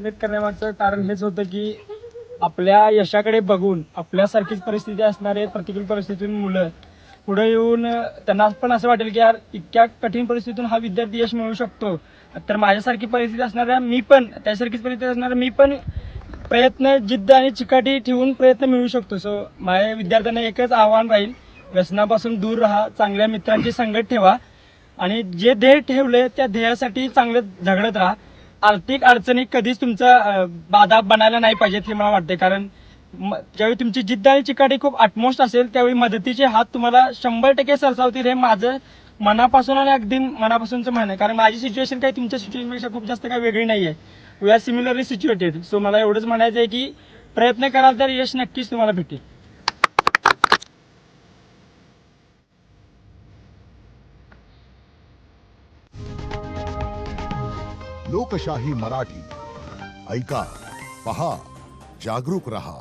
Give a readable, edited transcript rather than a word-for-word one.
Select करण्यामागचं कारण हेच होतं की आपल्या यशाकडे बघून आपल्यासारखीच परिस्थिती असणारे प्रतिकूल परिस्थितीतून मुलं पुढे येऊन त्यांना पण असं वाटेल की यार इतक्या कठीण परिस्थितीतून हा विद्यार्थी यश मिळवू शकतो, तर माझ्यासारखी परिस्थिती असणाऱ्या मी पण त्यासारखीच परिस्थिती असणाऱ्या मी पण प्रयत्न जिद्द आणि चिकाटी ठेवून प्रयत्न मिळवू शकतो. सो माझ्या विद्यार्थ्यांना एकच आव्हान राहील, व्यसनापासून दूर राहा, चांगल्या मित्रांची संगत ठेवा आणि जे ध्येय ठेवले त्या ध्येयासाठी चांगलं झगडत राहा. आर्थिक अडचणी कधीच तुमचा बाधा बनायला नाही पाहिजेत हे मला वाटते, कारण ज्यावेळी तुमची जिद्द आणि चिकाटी खूप आटमोस्ट असेल त्यावेळी मदतीचे हात तुम्हाला 100% सरसावतील हे माझं मनापासून आणि अगदी मनापासूनचं म्हणणं आहे. कारण माझी सिच्युएशन काही तुमच्या सिच्युएशनपेक्षा खूप जास्त काही वेगळी नाही आहे. We are similarly situated. So मला एवढंच म्हणायचं आहे की प्रयत्न कराल तर यश नक्कीच तुम्हाला भेटेल. लोकशाही मराठी ऐका, पहा, जागरूक रहा.